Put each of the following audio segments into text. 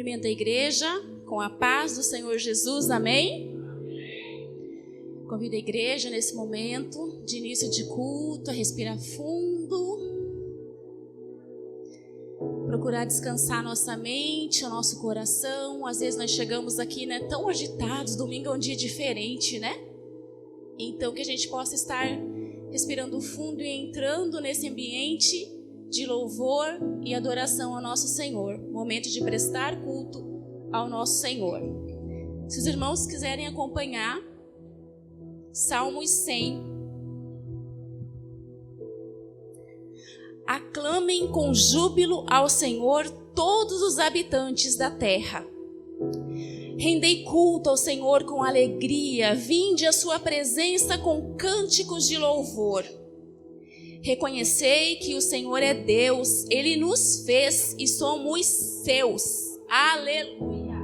Cumprimento a igreja com a paz do Senhor Jesus, amém? Convido a igreja nesse momento de início de culto a respirar fundo, procurar descansar nossa mente, o nosso coração. Às vezes nós chegamos aqui, né, tão agitados, domingo é um dia diferente, né? Então que a gente possa estar respirando fundo e entrando nesse ambiente de louvor e adoração ao nosso Senhor. Momento de prestar culto ao nosso Senhor. Se os irmãos quiserem acompanhar, Salmos 100. Aclamem com júbilo ao Senhor todos os habitantes da terra. Rendei culto ao Senhor com alegria, vinde à sua presença com cânticos de louvor. Reconhecei que o Senhor é Deus, Ele nos fez e somos seus. Aleluia!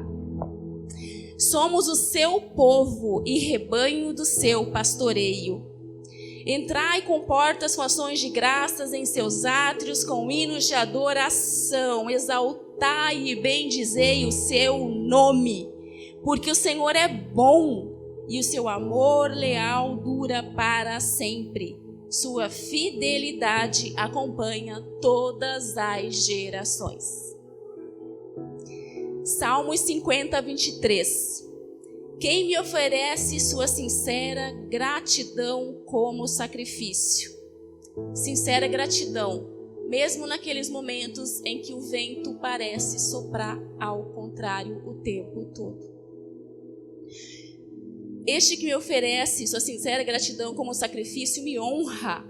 Somos o seu povo e rebanho do seu pastoreio. Entrai com portas com ações de graças em seus átrios, com hinos de adoração. Exaltai e bendizei o seu nome, porque o Senhor é bom e o seu amor leal dura para sempre. Sua fidelidade acompanha todas as gerações. Salmos 50, 23. Quem me oferece sua sincera gratidão como sacrifício? Sincera gratidão, mesmo naqueles momentos em que o vento parece soprar ao contrário o tempo todo. Este que me oferece sua sincera gratidão como sacrifício me honra,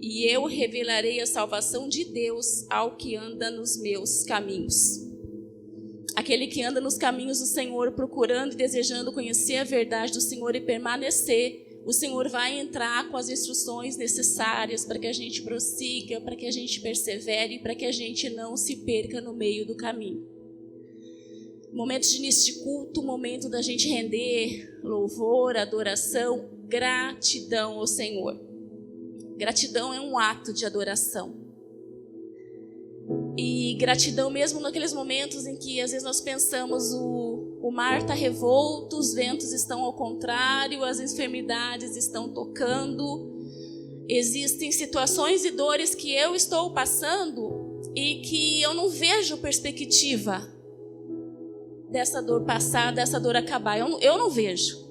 e eu revelarei a salvação de Deus ao que anda nos meus caminhos. Aquele que anda nos caminhos do Senhor, procurando e desejando conhecer a verdade do Senhor e permanecer, o Senhor vai entrar com as instruções necessárias para que a gente prossiga, para que a gente persevere, para que a gente não se perca no meio do caminho. Momento de início de culto, momento da gente render louvor, adoração, gratidão ao Senhor. Gratidão é um ato de adoração. E gratidão mesmo naqueles momentos em que às vezes nós pensamos o mar está revolto, os ventos estão ao contrário, as enfermidades estão tocando. Existem situações e dores que eu estou passando e que eu não vejo perspectiva dessa dor passar, dessa dor acabar. Eu não vejo.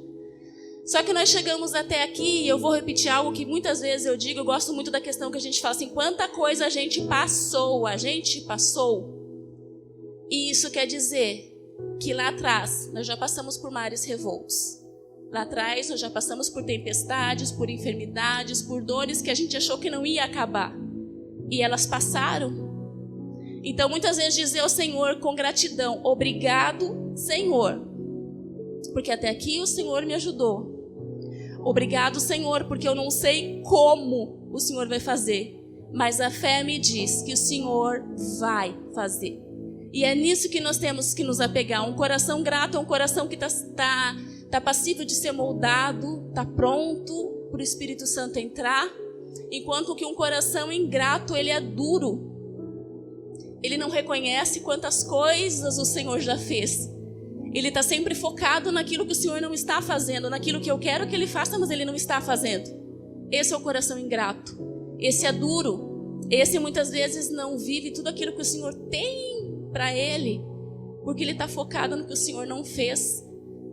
Só que nós chegamos até aqui, e eu vou repetir algo que muitas vezes eu digo, eu gosto muito da questão que a gente fala assim, quanta coisa a gente passou. E isso quer dizer que lá atrás nós já passamos por mares revoltos. Lá atrás nós já passamos por tempestades, por enfermidades, por dores que a gente achou que não ia acabar. E elas passaram. Então, muitas vezes dizer ao Senhor com gratidão, obrigado, Senhor, porque até aqui o Senhor me ajudou. Obrigado, Senhor, porque eu não sei como o Senhor vai fazer, mas a fé me diz que o Senhor vai fazer. E é nisso que nós temos que nos apegar. Um coração grato é um coração que está passível de ser moldado, está pronto para o Espírito Santo entrar, enquanto que um coração ingrato, ele é duro. Ele não reconhece quantas coisas o Senhor já fez. Ele está sempre focado naquilo que o Senhor não está fazendo, naquilo que eu quero que Ele faça, mas Ele não está fazendo. Esse é o coração ingrato. Esse é duro. Esse muitas vezes não vive tudo aquilo que o Senhor tem para ele, porque ele está focado no que o Senhor não fez.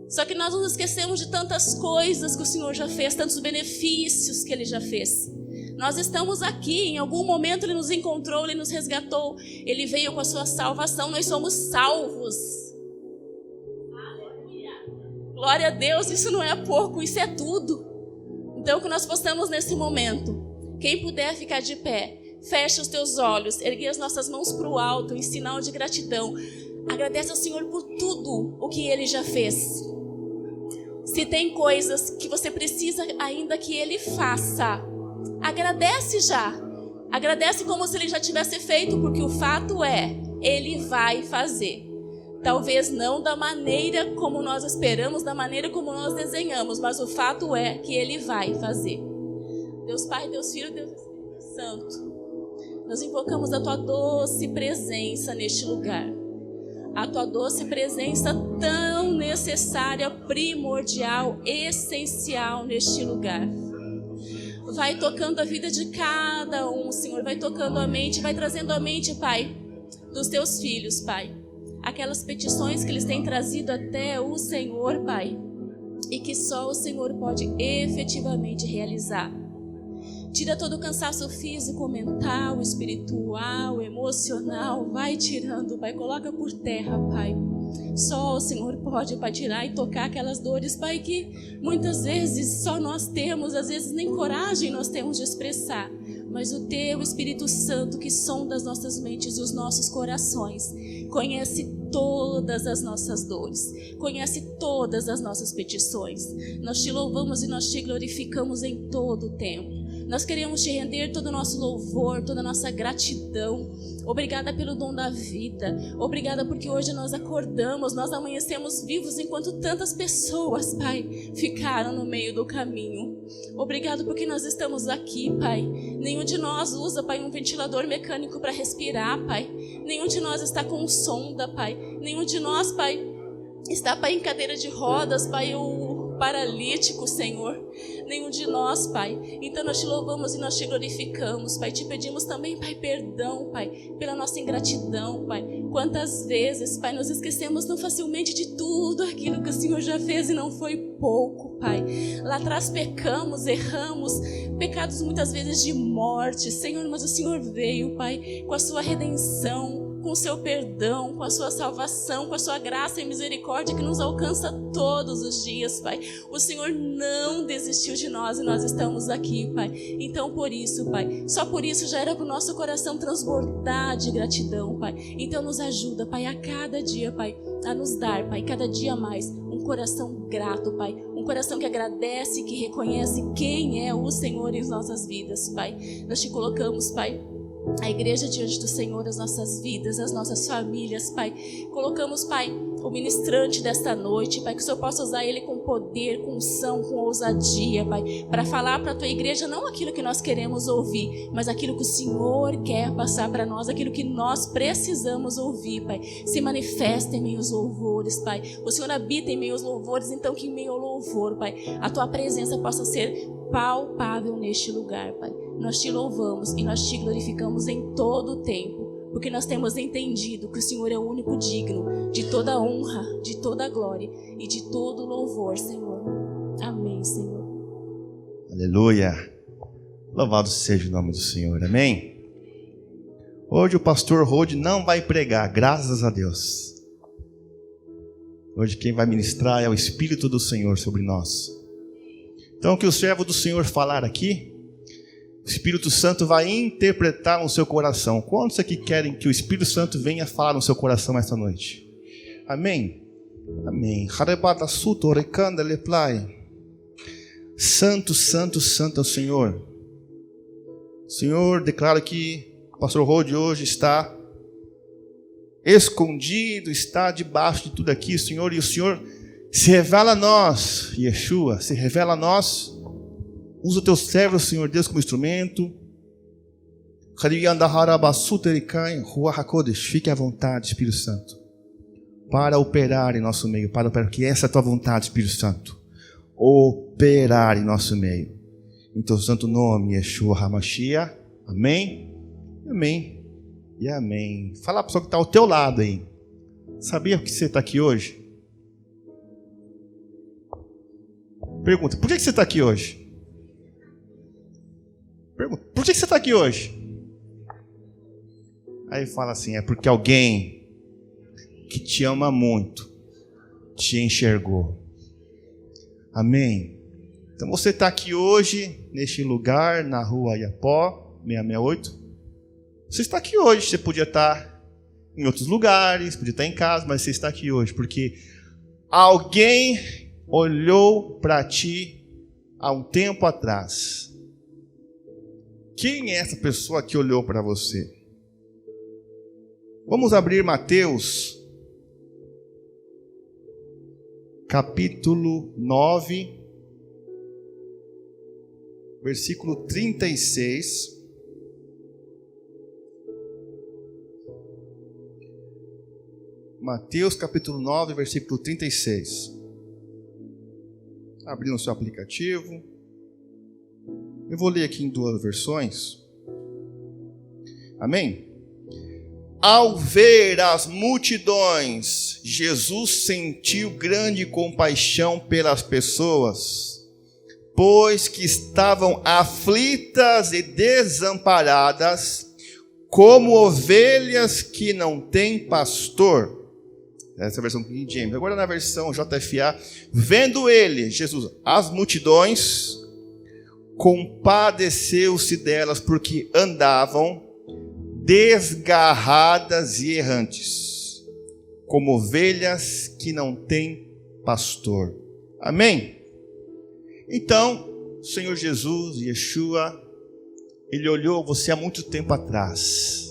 Só que nós nos esquecemos de tantas coisas que o Senhor já fez, tantos benefícios que Ele já fez. Nós estamos aqui, em algum momento Ele nos encontrou, Ele nos resgatou, Ele veio com a sua salvação, nós somos salvos. Aleluia! Glória a Deus, isso não é pouco, isso é tudo. Então que nós possamos nesse momento, quem puder ficar de pé, feche os teus olhos, ergue as nossas mãos para o alto em sinal de gratidão. Agradece ao Senhor por tudo o que Ele já fez. Se tem coisas que você precisa ainda que Ele faça, agradece já. Agradece como se Ele já tivesse feito, porque o fato é, Ele vai fazer. Talvez não da maneira como nós esperamos, da maneira como nós desenhamos, mas o fato é que Ele vai fazer. Deus Pai, Deus Filho, Deus Espírito Santo, nós invocamos a Tua doce presença neste lugar. a tua doce presença tão necessária, primordial, essencial neste lugar. Vai tocando a vida de cada um, Senhor, vai tocando a mente, vai trazendo a mente, Pai, dos teus filhos, Pai. Aquelas petições que eles têm trazido até o Senhor, Pai, e que só o Senhor pode efetivamente realizar. Tira todo o cansaço físico, mental, espiritual, emocional. Vai tirando, Pai. Coloca por terra, Pai. Só o Senhor pode, Pai, tirar e tocar aquelas dores, Pai, que muitas vezes só nós temos, às vezes nem coragem nós temos de expressar. Mas o Teu Espírito Santo, que sonda as nossas mentes e os nossos corações, conhece todas as nossas dores, conhece todas as nossas petições. Nós Te louvamos e nós Te glorificamos em todo o tempo. Nós queremos Te render todo o nosso louvor, toda a nossa gratidão. Obrigada pelo dom da vida. Obrigada porque hoje nós acordamos, nós amanhecemos vivos enquanto tantas pessoas, Pai, ficaram no meio do caminho. Obrigado porque nós estamos aqui, Pai. Nenhum de nós usa, Pai, um ventilador mecânico para respirar, Pai. Nenhum de nós está com sonda, Pai. Nenhum de nós, Pai, está, Pai, em cadeira de rodas, Pai, ou paralítico, Senhor. Nenhum de nós, Pai. Então nós Te louvamos e nós Te glorificamos, Pai. Te pedimos também, Pai, perdão, Pai, pela nossa ingratidão, Pai. Quantas vezes, Pai, nos esquecemos tão facilmente de tudo aquilo que o Senhor já fez e não foi pouco, Pai. Lá atrás pecamos, erramos, pecados muitas vezes de morte, Senhor, mas o Senhor veio, Pai, com a Sua redenção, com o Seu perdão, com a Sua salvação, com a Sua graça e misericórdia que nos alcança todos os dias, Pai. O Senhor não desistiu de nós e nós estamos aqui, Pai. Então por isso, Pai, só por isso já era para o nosso coração transbordar de gratidão, Pai. Então nos ajuda, Pai, a cada dia, Pai, a nos dar, Pai, cada dia mais um coração grato, Pai. Um coração que agradece, que reconhece quem é o Senhor em nossas vidas, Pai. Nós Te colocamos, Pai, a igreja diante do Senhor, as nossas vidas, as nossas famílias, Pai. Colocamos, Pai, o ministrante desta noite, Pai, que o Senhor possa usar ele com poder, com unção, com ousadia, Pai, para falar para a Tua igreja não aquilo que nós queremos ouvir, mas aquilo que o Senhor quer passar para nós, aquilo que nós precisamos ouvir, Pai. Se manifesta em meio aos louvores, Pai. O Senhor habita em meio aos louvores, então que em meio ao louvor, Pai, a Tua presença possa ser palpável neste lugar, Pai. Nós Te louvamos e nós Te glorificamos em todo o tempo, porque nós temos entendido que o Senhor é o único digno de toda honra, de toda glória e de todo louvor, Senhor. Amém, Senhor. Aleluia. Louvado seja o nome do Senhor. Amém. Hoje o pastor Rode não vai pregar, graças a Deus. Hoje quem vai ministrar é o Espírito do Senhor sobre nós. Então, o que o servo do Senhor falar aqui, o Espírito Santo vai interpretar no seu coração. Quantos aqui querem que o Espírito Santo venha falar no seu coração esta noite? Amém? Amém. Santo, santo, santo é o Senhor. Senhor, declaro que o pastor Rode hoje está escondido, está debaixo de tudo aqui, Senhor, e o Senhor se revela a nós, Yeshua, se revela a nós. Usa o Teu servo, Senhor Deus, como instrumento. Fique à vontade, Espírito Santo, para operar em nosso meio, para operar, que essa é a Tua vontade, Espírito Santo. Operar em nosso meio. Em Teu santo nome, Yeshua HaMashiach. Amém? Amém. E amém. Fala para a pessoa que está ao teu lado aí. Sabia que você está aqui hoje? Pergunta, por que você está aqui hoje? Pergunta, por que você está aqui hoje? Aí fala assim, é porque alguém que te ama muito te enxergou. Amém? Então você está aqui hoje, neste lugar, na rua Iapó, 668. Você está aqui hoje, você podia estar em outros lugares, podia estar em casa, mas você está aqui hoje, porque alguém olhou para ti há um tempo atrás. Quem é essa pessoa que olhou para você? Vamos abrir Mateus, capítulo 9, versículo 36. Mateus capítulo 9, versículo 36. Abrindo o seu aplicativo. Eu vou ler aqui em duas versões. Amém? Ao ver as multidões, Jesus sentiu grande compaixão pelas pessoas, pois que estavam aflitas e desamparadas, como ovelhas que não têm pastor. Essa é a versão King James. Agora na versão JFA, vendo ele, Jesus, as multidões, compadeceu-se delas, porque andavam desgarradas e errantes, como ovelhas que não têm pastor. Amém? Então, o Senhor Jesus, Yeshua, Ele olhou você há muito tempo atrás.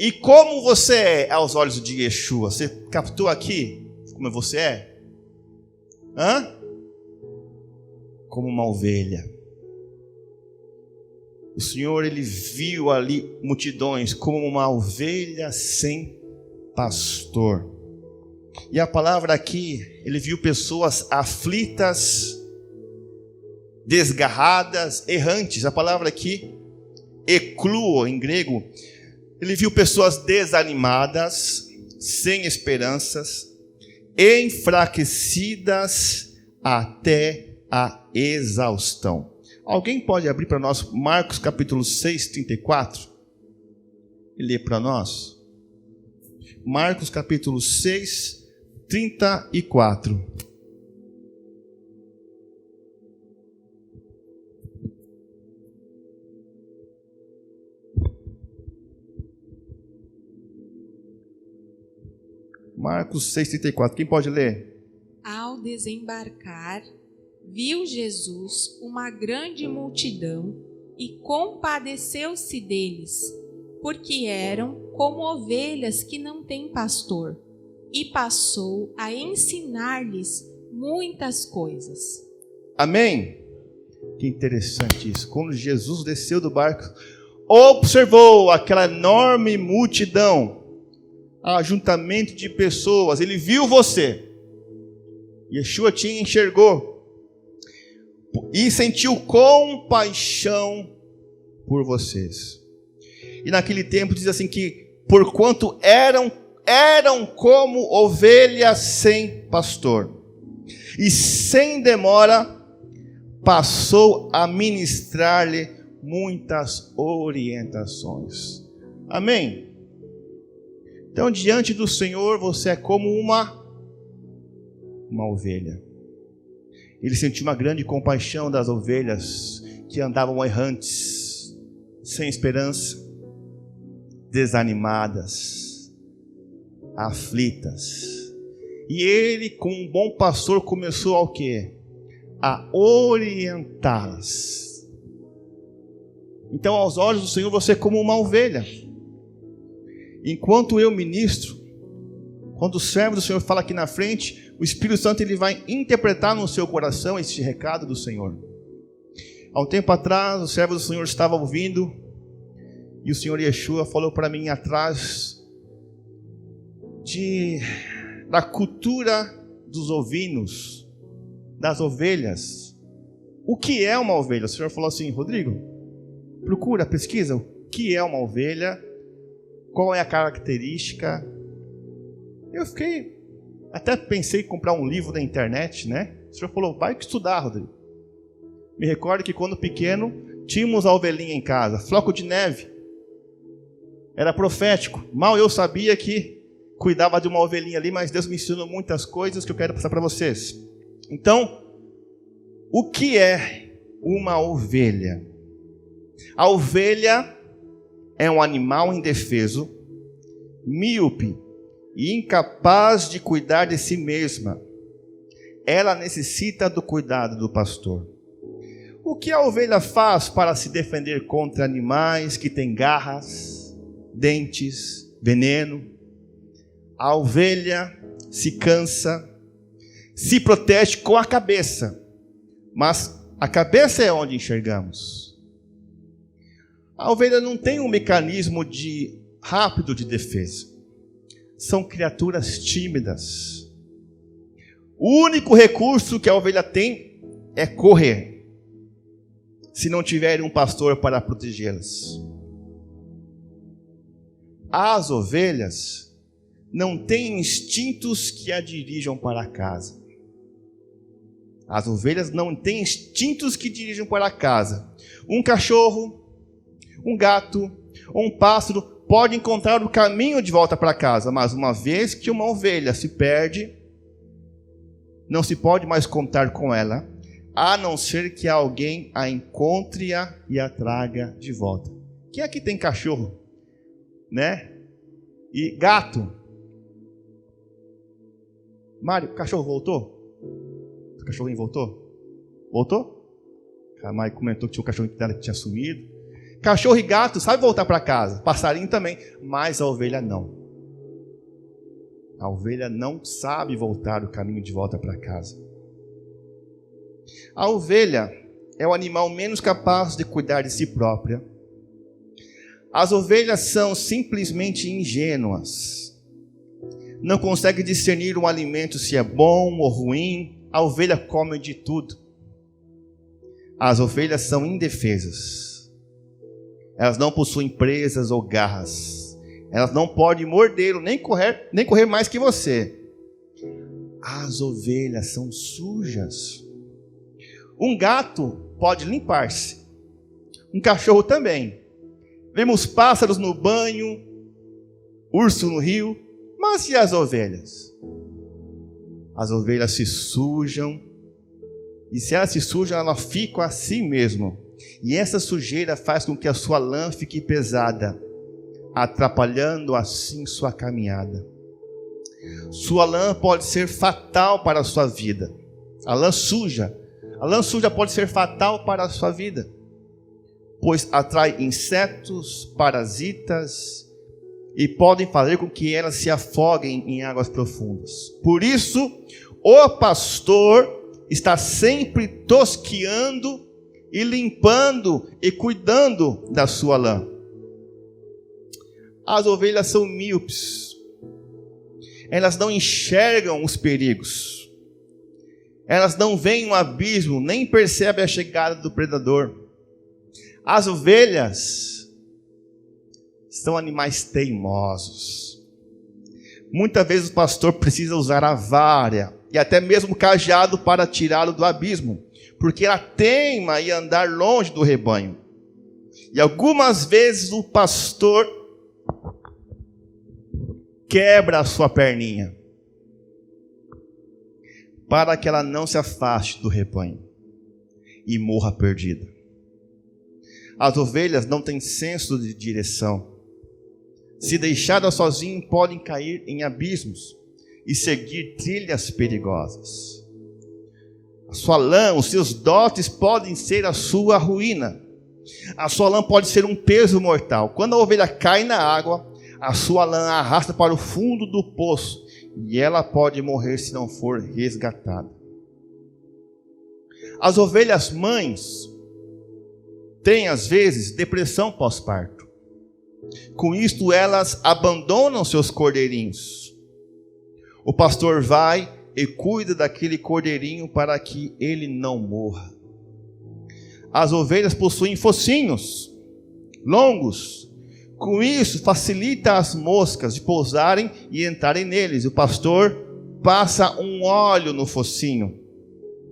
E como você é aos olhos de Yeshua? Você captou aqui como você é? Como uma ovelha. O Senhor, Ele viu ali multidões como uma ovelha sem pastor. E a palavra aqui, Ele viu pessoas aflitas, desgarradas, errantes. A palavra aqui, ekluo em grego, Ele viu pessoas desanimadas, sem esperanças, enfraquecidas até a exaustão. Alguém pode abrir para nós Marcos capítulo 6, 34? E ler para nós. Marcos capítulo 6, 34. Marcos 6, 34. Quem pode ler? Ao desembarcar, viu Jesus uma grande multidão e compadeceu-se deles, porque eram como ovelhas que não têm pastor, e passou a ensinar-lhes muitas coisas. Amém? Que interessante isso. Quando Jesus desceu do barco, observou aquela enorme multidão, ajuntamento de pessoas. Ele viu você. Yeshua te enxergou e sentiu compaixão por vocês. E naquele tempo diz assim que, porquanto eram como ovelhas sem pastor, e sem demora passou a ministrar-lhe muitas orientações. Amém? Então, diante do Senhor, você é como uma ovelha. Ele sentiu uma grande compaixão das ovelhas que andavam errantes, sem esperança, desanimadas, aflitas. E ele, como um bom pastor, começou ao quê? A orientá-las. Então, aos olhos do Senhor, você é como uma ovelha. Enquanto eu ministro, quando o servo do Senhor fala aqui na frente, o Espírito Santo ele vai interpretar no seu coração este recado do Senhor. Há um tempo atrás, o servo do Senhor estava ouvindo, e o Senhor Yeshua falou para mim atrás da cultura dos ovinos, das ovelhas. O que é uma ovelha? O Senhor falou assim: Rodrigo, procura, pesquisa o que é uma ovelha, qual é a característica. Eu até pensei em comprar um livro na internet, né? O Senhor falou: vai estudar, Rodrigo. Me recordo que quando pequeno, tínhamos a ovelhinha em casa, floco de neve. Era profético. Mal eu sabia que cuidava de uma ovelhinha ali, mas Deus me ensinou muitas coisas que eu quero passar para vocês. Então, o que é uma ovelha? A ovelha é um animal indefeso, míope e incapaz de cuidar de si mesma. Ela necessita do cuidado do pastor. O que a ovelha faz para se defender contra animais que têm garras, dentes, veneno? A ovelha se cansa, se protege com a cabeça, mas a cabeça é onde enxergamos. A ovelha não tem um mecanismo rápido de defesa. são criaturas tímidas. O único recurso que a ovelha tem é correr, se não tiver um pastor para protegê-las. As ovelhas não têm instintos que a dirijam para casa. As ovelhas não têm instintos que dirigem para casa. Um cachorro, um gato ou um pássaro pode encontrar o caminho de volta para casa, mas uma vez que uma ovelha se perde, não se pode mais contar com ela, a não ser que alguém a encontre e a traga de volta. Quem aqui tem cachorro, né? E gato? Mário, o cachorro voltou? O cachorrinho voltou? Voltou? A Mário comentou que tinha um cachorrinho dela que tinha sumido. Cachorro e gato sabe voltar para casa, passarinho também, mas a ovelha não. A ovelha não sabe voltar o caminho de volta para casa. A ovelha é o animal menos capaz de cuidar de si própria. As ovelhas são simplesmente ingênuas. Não conseguem discernir um alimento se é bom ou ruim. A ovelha come de tudo. As ovelhas são indefesas. Elas não possuem presas ou garras. Elas não podem morder nem correr mais que você. As ovelhas são sujas. Um gato pode limpar-se. Um cachorro também. Vemos pássaros no banho, urso no rio. Mas e as ovelhas? As ovelhas se sujam. E se elas se sujam, elas ficam assim mesmo. E essa sujeira faz com que a sua lã fique pesada, atrapalhando assim sua caminhada. Sua lã pode ser fatal para a sua vida. A lã suja pode ser fatal para a sua vida, pois atrai insetos, parasitas e podem fazer com que elas se afoguem em águas profundas. Por isso, o pastor está sempre tosqueando e limpando e cuidando da sua lã. As ovelhas são míopes. Elas não enxergam os perigos. Elas não veem um abismo, nem percebem a chegada do predador. As ovelhas são animais teimosos. Muitas vezes o pastor precisa usar a vara e até mesmo o cajado para tirá-lo do abismo, porque ela teima em andar longe do rebanho. E algumas vezes o pastor quebra a sua perninha, para que ela não se afaste do rebanho e morra perdida. As ovelhas não têm senso de direção. Se deixadas sozinhas, podem cair em abismos e seguir trilhas perigosas. A sua lã, os seus dotes podem ser a sua ruína. A sua lã pode ser um peso mortal. Quando a ovelha cai na água, a sua lã a arrasta para o fundo do poço e ela pode morrer se não for resgatada. As ovelhas mães têm às vezes depressão pós-parto. Com isto elas abandonam seus cordeirinhos. O pastor vai e cuida daquele cordeirinho para que ele não morra. As ovelhas possuem focinhos longos. Com isso, facilita as moscas de pousarem e entrarem neles. O pastor passa um óleo no focinho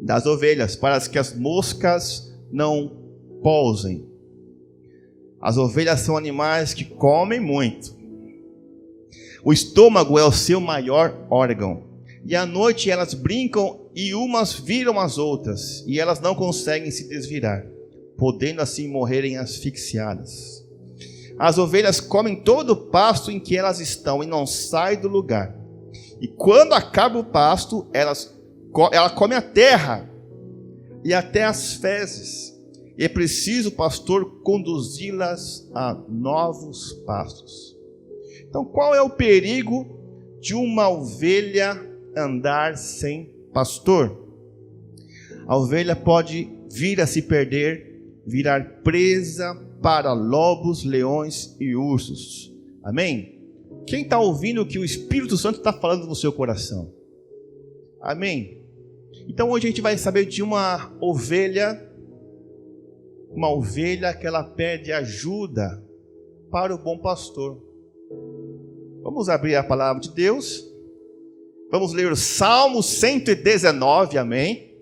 das ovelhas para que as moscas não pousem. As ovelhas são animais que comem muito. O estômago é o seu maior órgão. E à noite elas brincam e umas viram as outras, e elas não conseguem se desvirar, podendo assim morrerem asfixiadas. As ovelhas comem todo o pasto em que elas estão e não saem do lugar. E quando acaba o pasto, ela come a terra e até as fezes. E é preciso o pastor conduzi-las a novos pastos. Então, qual é o perigo de uma ovelha andar sem pastor? A ovelha pode vir a se perder, virar presa para lobos, leões e ursos. Amém? Quem está ouvindo o que o Espírito Santo está falando no seu coração? Amém? Então hoje a gente vai saber de uma ovelha que ela pede ajuda para o bom pastor. Vamos abrir a palavra de Deus. Vamos ler o Salmo 119, amém?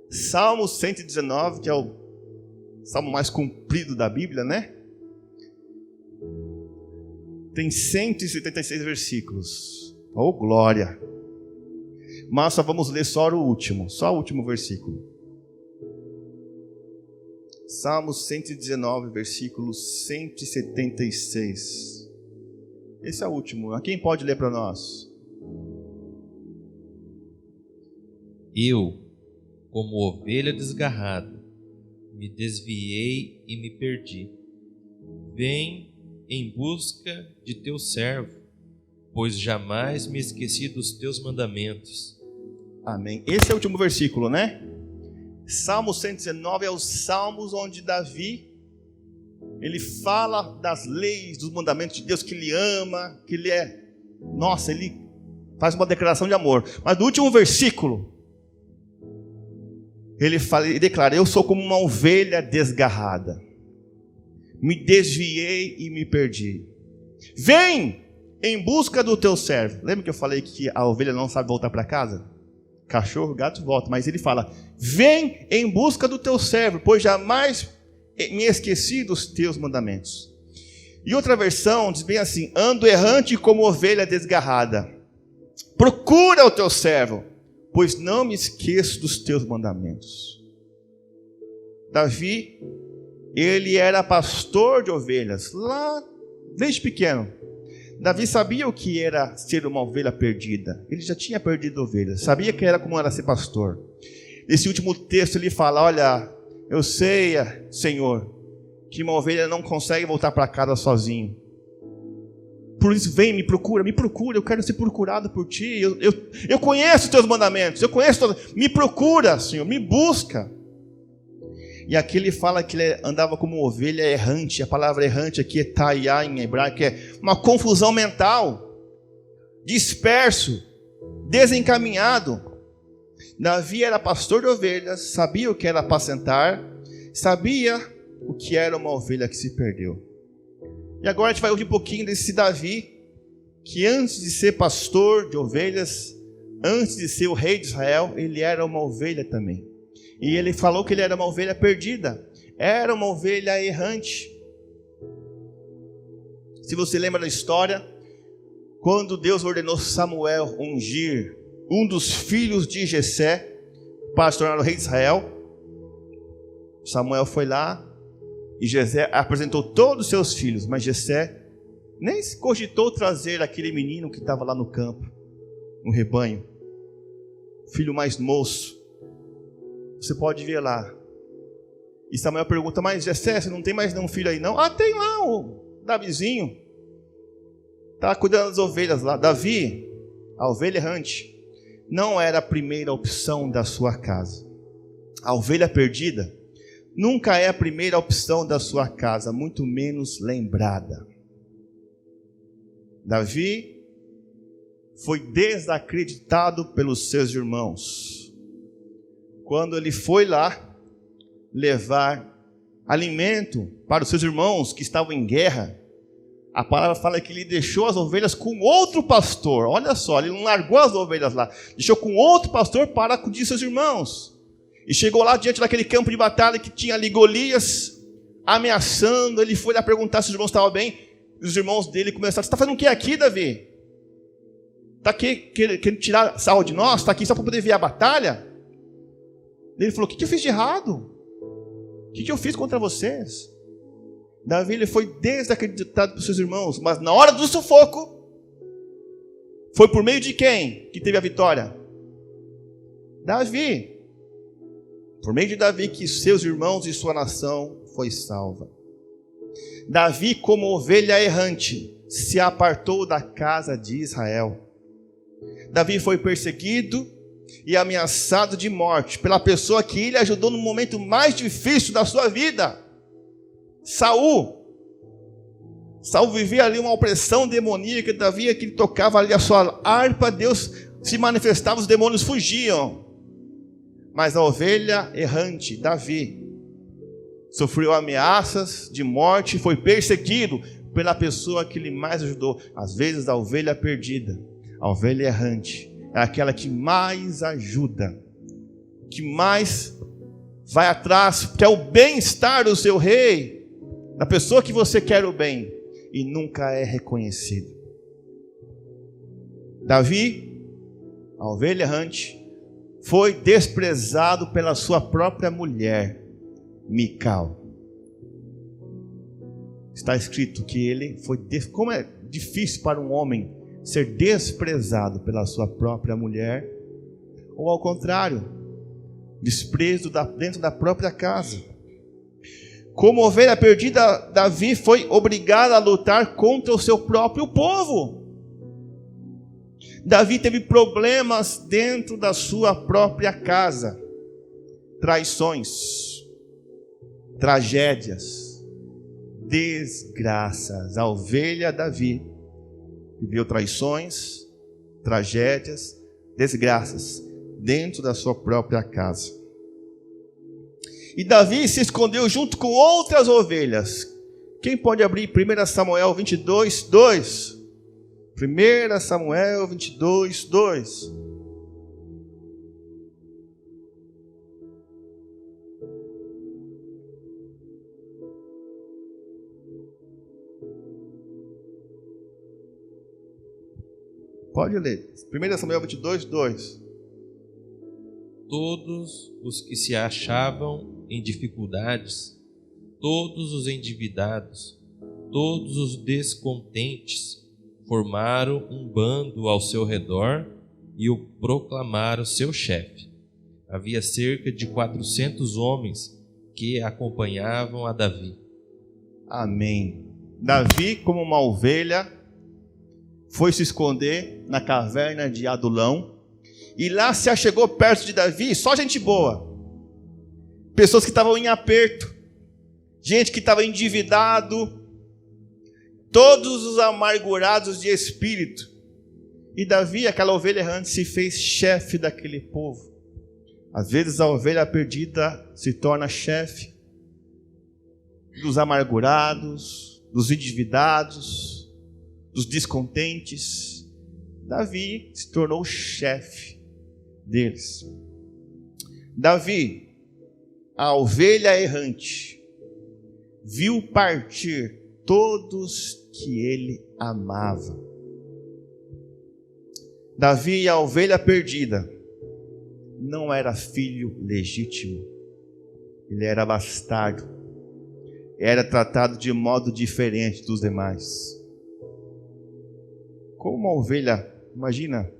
Salmo 119, que é o salmo mais comprido da Bíblia, né? Tem 176 versículos. Oh, glória! Mas só vamos ler só o último versículo. Salmo 119, versículo 176. Esse é o último. Quem pode ler para nós? Eu, como ovelha desgarrada, me desviei e me perdi. Vem em busca de teu servo, pois jamais me esqueci dos teus mandamentos. Amém. Esse é o último versículo, né? Salmo 119 é os salmos onde Davi, ele fala das leis, dos mandamentos de Deus, que ele ama, que ele ele faz uma declaração de amor. Mas no último versículo, ele declara: eu sou como uma ovelha desgarrada, me desviei e me perdi. Vem em busca do teu servo. Lembra que eu falei que a ovelha não sabe voltar para casa? Cachorro, gato volta, mas ele fala: vem em busca do teu servo, pois jamais me esqueci dos teus mandamentos. E outra versão diz bem assim: ando errante como ovelha desgarrada, procura o teu servo, pois não me esqueço dos teus mandamentos. Davi, ele era pastor de ovelhas, lá desde pequeno. Davi sabia o que era ser uma ovelha perdida. Ele já tinha perdido ovelhas, sabia que era como era ser pastor. Nesse último texto ele fala: olha, eu sei, Senhor, que uma ovelha não consegue voltar para casa sozinho. Por isso vem, me procura, eu quero ser procurado por ti. Eu conheço os teus mandamentos, me procura, Senhor, me busca. E aqui ele fala que ele andava como ovelha errante. A palavra errante aqui é taiá em hebraico, que é uma confusão mental, disperso, desencaminhado. Davi era pastor de ovelhas, sabia o que era apacentar, sabia o que era uma ovelha que se perdeu. E agora a gente vai ouvir um pouquinho desse Davi, que antes de ser pastor de ovelhas, antes de ser o rei de Israel, ele era uma ovelha também. E ele falou que ele era uma ovelha perdida, era uma ovelha errante. Se você lembra da história, quando Deus ordenou Samuel ungir um dos filhos de Jessé para se tornar o rei de Israel, Samuel foi lá e Jessé apresentou todos os seus filhos, mas Jessé nem cogitou trazer aquele menino que estava lá no campo, no rebanho, filho mais moço. Você pode ver lá. E Samuel pergunta: mas Jessé, você não tem mais nenhum filho aí não? Tem lá o Davizinho, está cuidando das ovelhas lá. Davi, a ovelha errante, não era a primeira opção da sua casa. A ovelha perdida nunca é a primeira opção da sua casa, muito menos lembrada. Davi foi desacreditado pelos seus irmãos quando ele foi lá levar alimento para os seus irmãos que estavam em guerra. A palavra fala que ele deixou as ovelhas com outro pastor. Olha só, ele não largou as ovelhas lá, deixou com outro pastor para acudir seus irmãos. E chegou lá diante daquele campo de batalha que tinha ali Golias ameaçando. Ele foi lá perguntar se os irmãos estavam bem. E os irmãos dele começaram: você está fazendo o que aqui, Davi? Está aqui querendo tirar sarro de nós? Está aqui só para poder ver a batalha? Ele falou: o que eu fiz de errado? O que eu fiz contra vocês? Davi, ele foi desacreditado pelos seus irmãos, mas na hora do sufoco, foi por meio de quem que teve a vitória? Davi. Por meio de Davi que seus irmãos e sua nação foi salva. Davi, como ovelha errante, se apartou da casa de Israel. Davi foi perseguido e ameaçado de morte pela pessoa que ele ajudou no momento mais difícil da sua vida, Saul. Saul vivia ali uma opressão demoníaca. Davi, que ele tocava ali a sua harpa, Deus se manifestava, os demônios fugiam. Mas a ovelha errante, Davi, sofreu ameaças de morte, foi perseguido pela pessoa que lhe mais ajudou. Às vezes a ovelha perdida, a ovelha errante, é aquela que mais ajuda, que mais vai atrás, que é o bem-estar do seu rei, da pessoa que você quer o bem, e nunca é reconhecido. Davi, a ovelha errante, foi desprezado pela sua própria mulher, Mical. Está escrito que ele foi... Como é difícil para um homem ser desprezado pela sua própria mulher, ou ao contrário, desprezo dentro da própria casa. Como ovelha perdida, Davi foi obrigado a lutar contra o seu próprio povo. Davi teve problemas dentro da sua própria casa, traições, tragédias, desgraças. A ovelha Davi viveu traições, tragédias, desgraças dentro da sua própria casa. E Davi se escondeu junto com outras ovelhas. Quem pode abrir 1 Samuel 22, 2? 1 Samuel 22, 2. Pode ler. 1 Samuel 22, 2. Todos os que se achavam em dificuldades, todos os endividados, todos os descontentes, formaram um bando ao seu redor e o proclamaram seu chefe. Havia cerca de 400 homens que acompanhavam a Davi. Amém. Davi, como uma ovelha, foi se esconder na caverna de Adulão, e lá se achegou perto de Davi só gente boa, pessoas que estavam em aperto, gente que estava endividado, todos os amargurados de espírito. E Davi, aquela ovelha errante, se fez chefe daquele povo. Às vezes a ovelha perdida se torna chefe dos amargurados, dos endividados, dos descontentes. Davi se tornou chefe deles. Davi, a ovelha errante, viu partir todos que ele amava. Davi, a ovelha perdida, não era filho legítimo. Ele era bastardo. Era tratado de modo diferente dos demais. Como uma ovelha, imagina,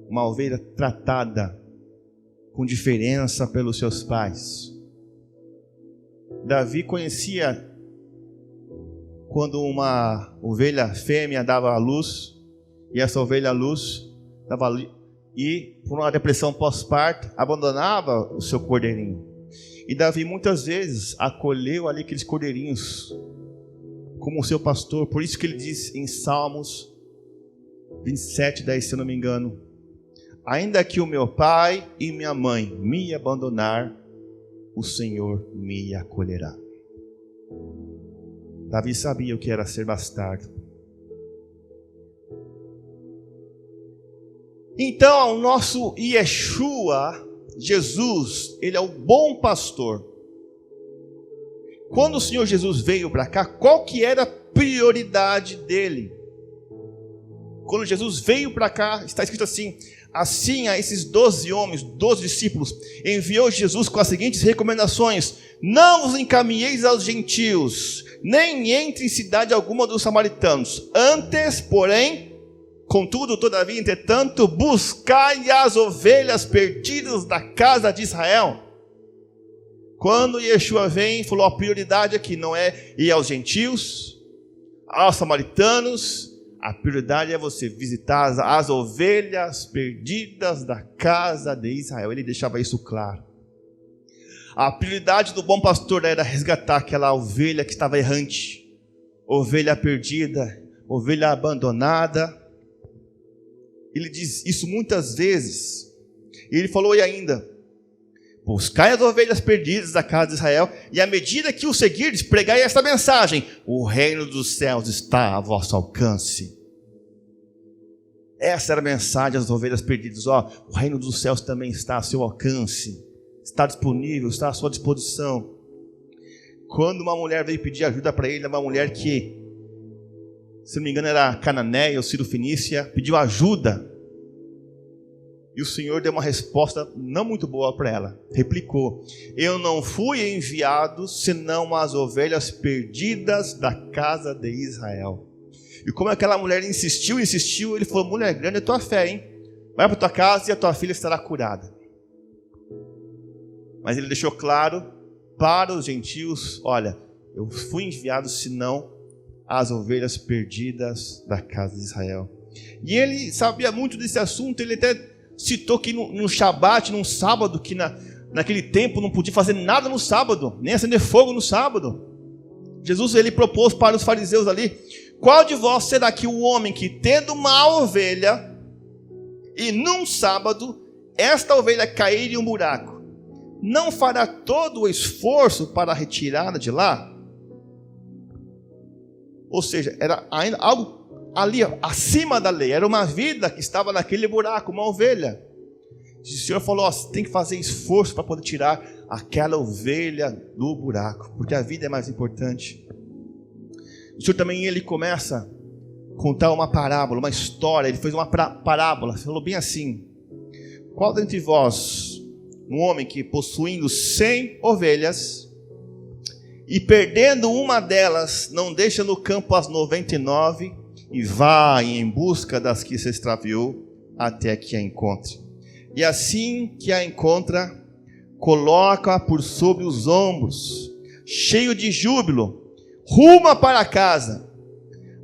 uma ovelha tratada com diferença pelos seus pais. Davi conhecia quando uma ovelha fêmea dava à luz, e essa ovelha à luz dava, e por uma depressão pós-parto abandonava o seu cordeirinho. E Davi muitas vezes acolheu ali aqueles cordeirinhos como o seu pastor. Por isso que ele diz em Salmos 27, 10, se eu não me engano: ainda que o meu pai e minha mãe me abandonar, o Senhor me acolherá. Davi sabia o que era ser bastardo. Então, o nosso Yeshua, Jesus, ele é o bom pastor. Quando o Senhor Jesus veio para cá, qual que era a prioridade dele? Quando Jesus veio para cá, está escrito assim: assim a esses 12 homens, 12 discípulos, enviou Jesus com as seguintes recomendações: não vos encaminheis aos gentios, nem entre em cidade alguma dos samaritanos. Antes, porém, contudo, todavia, entretanto, buscai as ovelhas perdidas da casa de Israel. Quando Yeshua vem, falou: a prioridade aqui não é ir aos gentios, aos samaritanos. A prioridade é você visitar as ovelhas perdidas da casa de Israel. Ele deixava isso claro. A prioridade do bom pastor era resgatar aquela ovelha que estava errante, ovelha perdida, ovelha abandonada. Ele diz isso muitas vezes. E ele falou ainda: buscai as ovelhas perdidas da casa de Israel, e à medida que o seguirdes, pregai esta mensagem: o reino dos céus está a vosso alcance. Essa era a mensagem das ovelhas perdidas. O reino dos céus também está a seu alcance, está disponível, está à sua disposição. Quando uma mulher veio pedir ajuda para ele, uma mulher que, se não me engano, era cananeia ou sírio-fenícia, pediu ajuda. E o Senhor deu uma resposta não muito boa para ela. Replicou: eu não fui enviado senão as ovelhas perdidas da casa de Israel. E como aquela mulher insistiu, ele falou: mulher, grande é a tua fé, hein? Vai para tua casa e a tua filha estará curada. Mas ele deixou claro para os gentios: olha, eu fui enviado senão as ovelhas perdidas da casa de Israel. E ele sabia muito desse assunto. Ele até citou que no Shabat, num sábado, que naquele tempo não podia fazer nada no sábado, nem acender fogo no sábado. Jesus, ele propôs para os fariseus ali: qual de vós será que o homem que, tendo uma ovelha, e num sábado esta ovelha cair em um buraco, não fará todo o esforço para retirá-la de lá? Ou seja, era ainda algo ali acima da lei, era uma vida que estava naquele buraco, uma ovelha. E o Senhor falou: você tem que fazer esforço para poder tirar aquela ovelha do buraco, porque a vida é mais importante. O Senhor também, ele começa a contar uma parábola, uma história. Ele fez uma parábola, falou bem assim: qual dentre vós, um homem que possuindo 100 ovelhas, e perdendo uma delas, não deixa no campo as 99, e vai em busca das que se extraviou, até que a encontre? E assim que a encontra, coloca-a por sobre os ombros, cheio de júbilo, ruma para casa.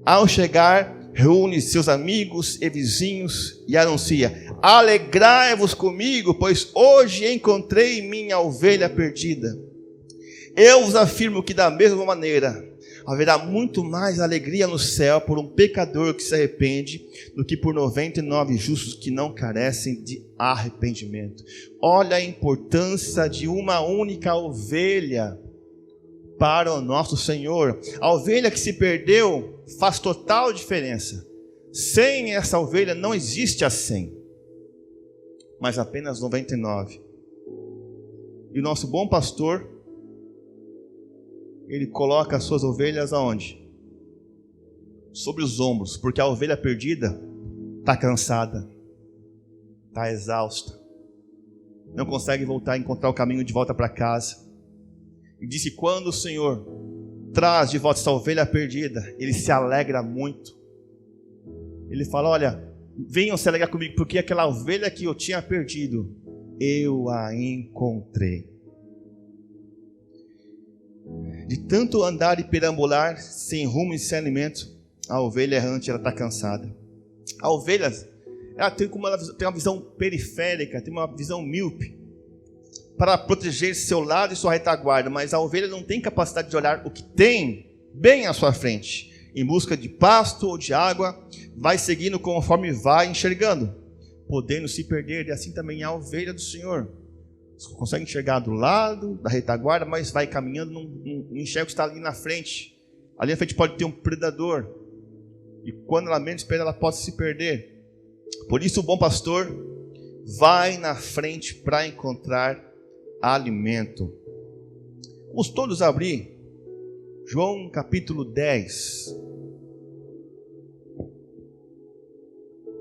Ao chegar, reúne seus amigos e vizinhos e anuncia: alegrai-vos comigo, pois hoje encontrei minha ovelha perdida. Eu vos afirmo que da mesma maneira haverá muito mais alegria no céu por um pecador que se arrepende do que por 99 justos que não carecem de arrependimento. Olha a importância de uma única ovelha para o nosso Senhor. A ovelha que se perdeu faz total diferença. Sem essa ovelha não existe a 100, mas apenas 99. E o nosso bom pastor, ele coloca as suas ovelhas aonde? Sobre os ombros, porque a ovelha perdida está cansada, está exausta, não consegue voltar a encontrar o caminho de volta para casa. E disse: quando o Senhor traz de volta essa ovelha perdida, ele se alegra muito. Ele fala: olha, venham se alegrar comigo, porque aquela ovelha que eu tinha perdido, eu a encontrei. De tanto andar e perambular, sem rumo e sem alimento, a ovelha errante, ela está cansada. A ovelha, ela tem uma visão periférica, tem uma visão míope, para proteger seu lado e sua retaguarda, mas a ovelha não tem capacidade de olhar o que tem bem à sua frente. Em busca de pasto ou de água, vai seguindo conforme vai enxergando, podendo se perder. E assim também é a ovelha do Senhor. Você consegue enxergar do lado da retaguarda, mas vai caminhando, não enxerga o que está ali na frente. Ali na frente pode ter um predador, e quando ela menos espera, ela pode se perder. Por isso o bom pastor vai na frente para encontrar alimento. Vamos todos abrir João capítulo 10.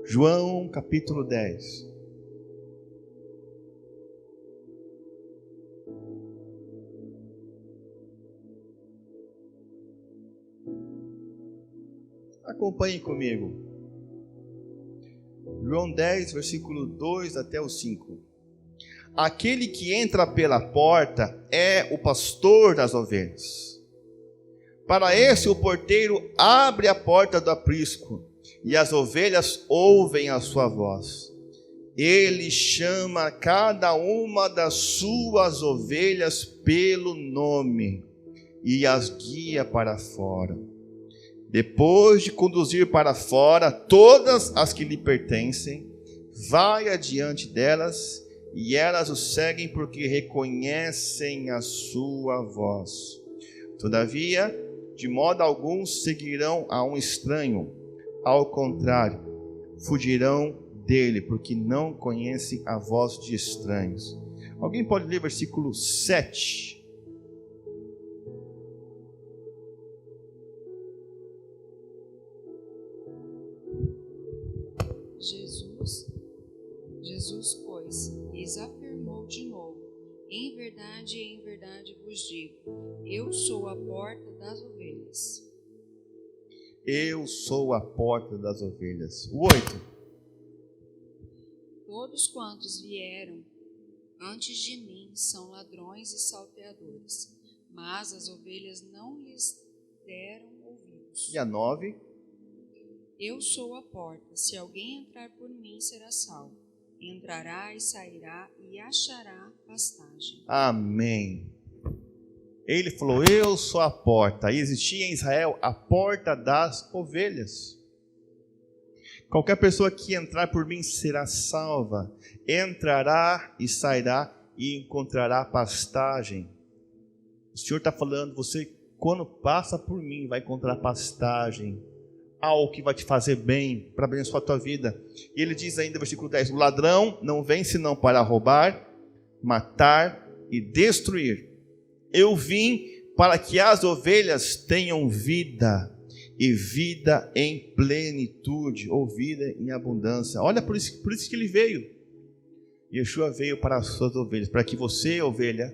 João capítulo 10. Acompanhe comigo. João 10, versículo 2 até o 5. Aquele que entra pela porta é o pastor das ovelhas. Para esse o porteiro abre a porta do aprisco, e as ovelhas ouvem a sua voz. Ele chama cada uma das suas ovelhas pelo nome e as guia para fora. Depois de conduzir para fora todas as que lhe pertencem, vai adiante delas e elas o seguem porque reconhecem a sua voz. Todavia, de modo algum seguirão a um estranho. Ao contrário, fugirão dele, porque não conhecem a voz de estranhos. Alguém pode ler versículo 7? Jesus, pois, lhes afirmou de novo: em verdade vos digo, eu sou a porta das ovelhas. Eu sou a porta das ovelhas. O 8. Todos quantos vieram antes de mim são ladrões e salteadores, mas as ovelhas não lhes deram ouvidos. E a 9. Eu sou a porta, se alguém entrar por mim será salvo. Entrará e sairá e achará pastagem. Amém. Ele falou: eu sou a porta. Aí existia em Israel a porta das ovelhas. Qualquer pessoa que entrar por mim será salva. Entrará e sairá e encontrará pastagem. O Senhor está falando: você, quando passa por mim, vai encontrar pastagem. Algo que vai te fazer bem, para abençoar a tua vida. E ele diz ainda no versículo 10: o ladrão não vem senão para roubar, matar e destruir. Eu vim para que as ovelhas tenham vida, e vida em plenitude, ou vida em abundância. Olha, por isso que ele veio. Yeshua veio para as suas ovelhas, para que você, ovelha,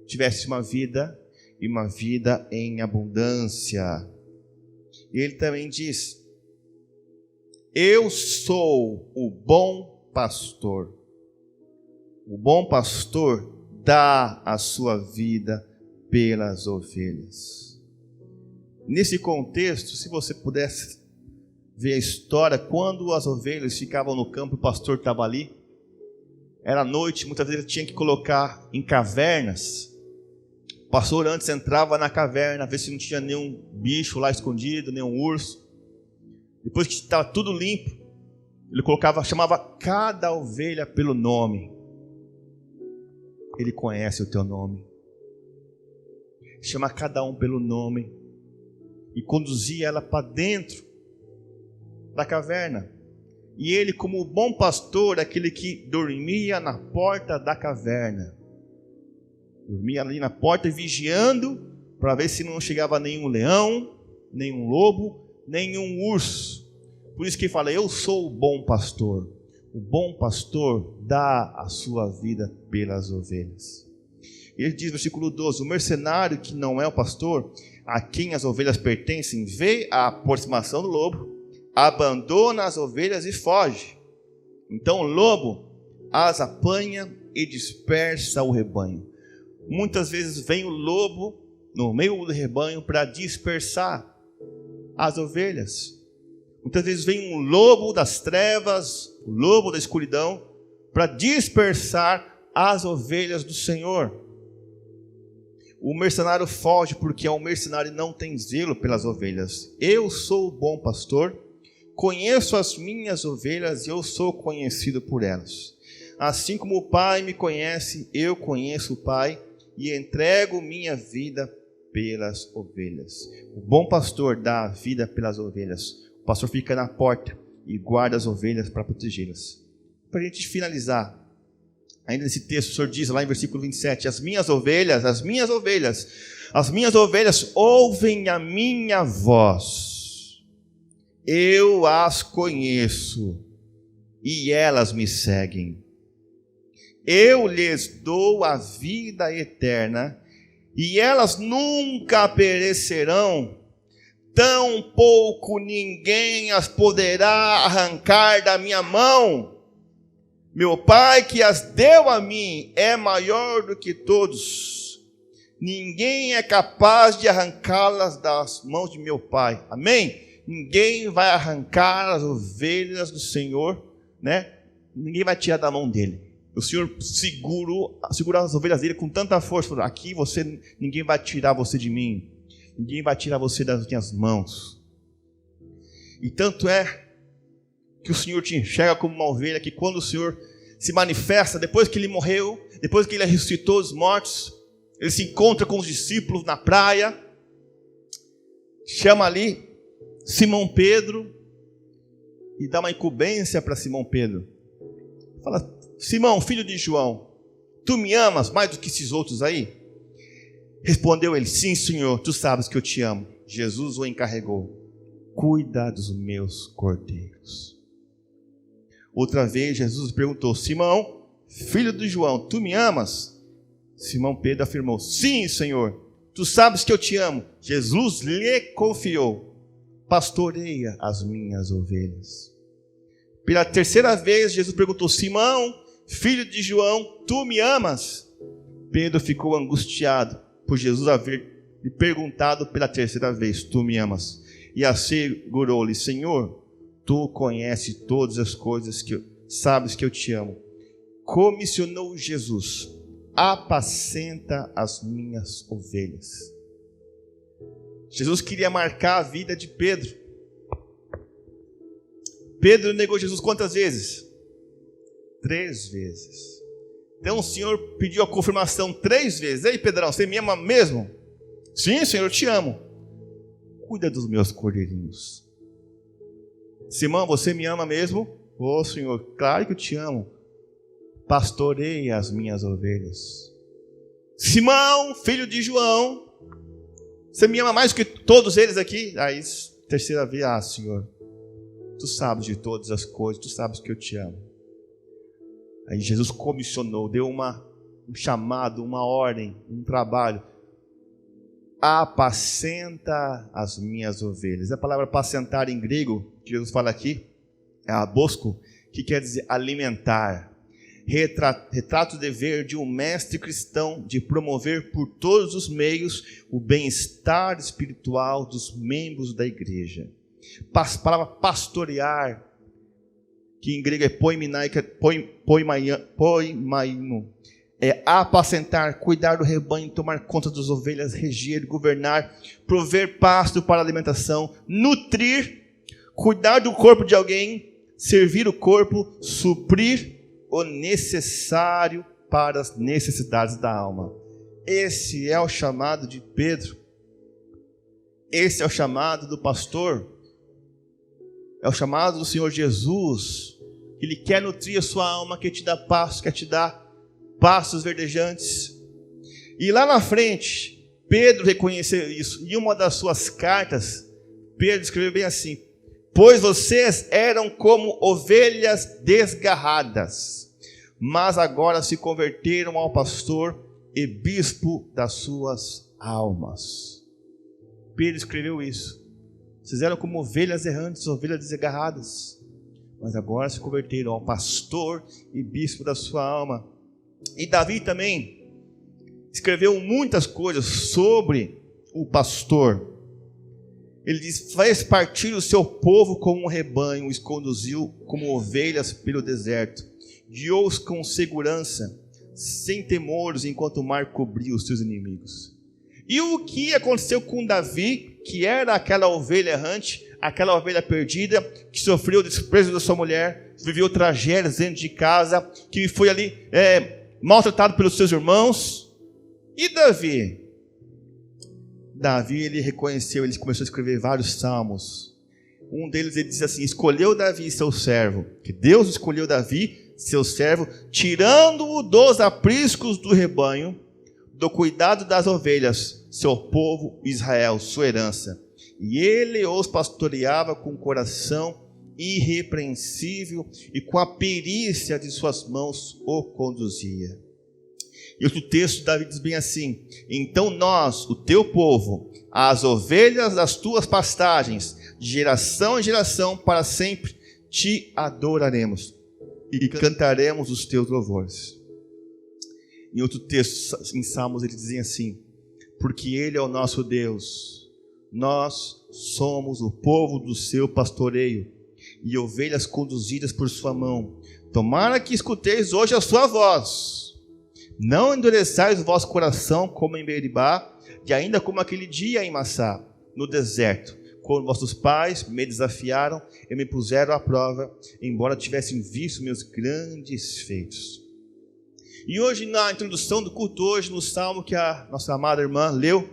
tivesse uma vida, e uma vida em abundância. E ele também diz: eu sou o bom pastor. O bom pastor dá a sua vida pelas ovelhas. Nesse contexto, se você pudesse ver a história, quando as ovelhas ficavam no campo, o pastor estava ali, era noite, muitas vezes ele tinha que colocar em cavernas. O pastor antes entrava na caverna, ver se não tinha nenhum bicho lá escondido, nenhum urso. Depois que estava tudo limpo, ele chamava cada ovelha pelo nome. Ele conhece o teu nome. Chama cada um pelo nome e conduzia ela para dentro da caverna. E ele, como bom pastor, aquele que dormia na porta da caverna, dormia ali na porta vigiando para ver se não chegava nenhum leão, nenhum lobo, nenhum urso. Por isso que ele fala: eu sou o bom pastor. O bom pastor dá a sua vida pelas ovelhas. Ele diz no versículo 12: o mercenário que não é o pastor, a quem as ovelhas pertencem, vê a aproximação do lobo, abandona as ovelhas e foge. Então o lobo as apanha e dispersa o rebanho. Muitas vezes vem o lobo no meio do rebanho para dispersar as ovelhas. Muitas vezes vem um lobo das trevas, o lobo da escuridão, para dispersar as ovelhas do Senhor. O mercenário foge porque o mercenário não tem zelo pelas ovelhas. Eu sou o bom pastor, conheço as minhas ovelhas e eu sou conhecido por elas. Assim como o Pai me conhece, eu conheço o Pai e entrego minha vida pelas ovelhas. O bom pastor dá a vida pelas ovelhas. O pastor fica na porta e guarda as ovelhas para protegê-las. Para a gente finalizar, ainda nesse texto, o Senhor diz lá em versículo 27, as minhas ovelhas ouvem a minha voz. Eu as conheço e elas me seguem. Eu lhes dou a vida eterna e elas nunca perecerão, tampouco ninguém as poderá arrancar da minha mão. Meu Pai que as deu a mim é maior do que todos. Ninguém é capaz de arrancá-las das mãos de meu Pai. Amém? Ninguém vai arrancar as ovelhas do Senhor, né, ninguém vai tirar da mão dele. O Senhor segurou as ovelhas dele com tanta força. Falou, aqui ninguém vai tirar você de mim. Ninguém vai tirar você das minhas mãos. E tanto é que o Senhor te enxerga como uma ovelha, que quando o Senhor se manifesta, depois que ele morreu, depois que ele ressuscitou os mortos, ele se encontra com os discípulos na praia, chama ali Simão Pedro e dá uma incumbência para Simão Pedro. Fala, Simão, filho de João, tu me amas mais do que esses outros aí? Respondeu ele, sim, Senhor, tu sabes que eu te amo. Jesus o encarregou, cuida dos meus cordeiros. Outra vez Jesus perguntou, Simão, filho de João, tu me amas? Simão Pedro afirmou, sim, Senhor, tu sabes que eu te amo. Jesus lhe confiou, pastoreia as minhas ovelhas. Pela terceira vez Jesus perguntou, Simão, filho de João, tu me amas? Pedro ficou angustiado por Jesus haver lhe perguntado pela terceira vez, tu me amas? E assegurou-lhe, Senhor, tu conheces todas as coisas, sabes que eu te amo. Comissionou Jesus, apacenta as minhas ovelhas. Jesus queria marcar a vida de Pedro. Pedro negou Jesus quantas vezes? 3 vezes. Então o Senhor pediu a confirmação 3 vezes. Ei, Pedrão, você me ama mesmo? Sim, Senhor, eu te amo. Cuida dos meus cordeirinhos. Simão, você me ama mesmo? Ô, Senhor, claro que eu te amo. Pastoreia as minhas ovelhas. Simão, filho de João, você me ama mais do que todos eles aqui? Aí, terceira vez, Senhor, tu sabes de todas as coisas, tu sabes que eu te amo. Aí Jesus comissionou, deu um chamado, uma ordem, um trabalho. Apacenta as minhas ovelhas. A palavra apacentar em grego, que Jesus fala aqui, é abosco, que quer dizer alimentar. Retrata o dever de um mestre cristão de promover por todos os meios o bem-estar espiritual dos membros da igreja. A palavra pastorear, que em grego é poimaino, é apacentar, cuidar do rebanho, tomar conta das ovelhas, reger, governar, prover pasto para a alimentação, nutrir, cuidar do corpo de alguém, servir o corpo, suprir o necessário para as necessidades da alma. Esse é o chamado de Pedro. Esse é o chamado do pastor. É o chamado do Senhor Jesus. Ele quer nutrir a sua alma, quer te dar pasto, quer te dar pastos verdejantes. E lá na frente, Pedro reconheceu isso. Em uma das suas cartas, Pedro escreveu bem assim: pois vocês eram como ovelhas desgarradas, mas agora se converteram ao pastor e bispo das suas almas. Pedro escreveu isso. Vocês eram como ovelhas errantes, ovelhas desgarradas, mas agora se converteram ao pastor e bispo da sua alma. E Davi também escreveu muitas coisas sobre o pastor. Ele diz: fez partir o seu povo como um rebanho, os conduziu como ovelhas pelo deserto, guiou-os com segurança, sem temores, enquanto o mar cobria os seus inimigos. E o que aconteceu com Davi, que era aquela ovelha errante, aquela ovelha perdida, que sofreu o desprezo da sua mulher, viveu tragédias dentro de casa, que foi ali maltratado pelos seus irmãos? E Davi, ele reconheceu, ele começou a escrever vários salmos. Um deles ele diz assim: escolheu Davi seu servo, que Deus escolheu Davi seu servo, tirando-o dos apriscos do rebanho, do cuidado das ovelhas, seu povo Israel, sua herança. E ele os pastoreava com coração irrepreensível, e com a perícia de suas mãos o conduzia. E outro texto, Davi diz bem assim: então nós, o teu povo, as ovelhas das tuas pastagens, de geração em geração, para sempre te adoraremos e cantaremos os teus louvores. Em outro texto, em Salmos, ele dizia assim: porque ele é o nosso Deus, nós somos o povo do seu pastoreio, e ovelhas conduzidas por sua mão. Tomara que escuteis hoje a sua voz. Não endureçais o vosso coração como em Meribá, e ainda como aquele dia em Massá, no deserto, quando vossos pais me desafiaram e me puseram à prova, embora tivessem visto meus grandes feitos. E hoje, na introdução do culto, hoje, no salmo que a nossa amada irmã leu,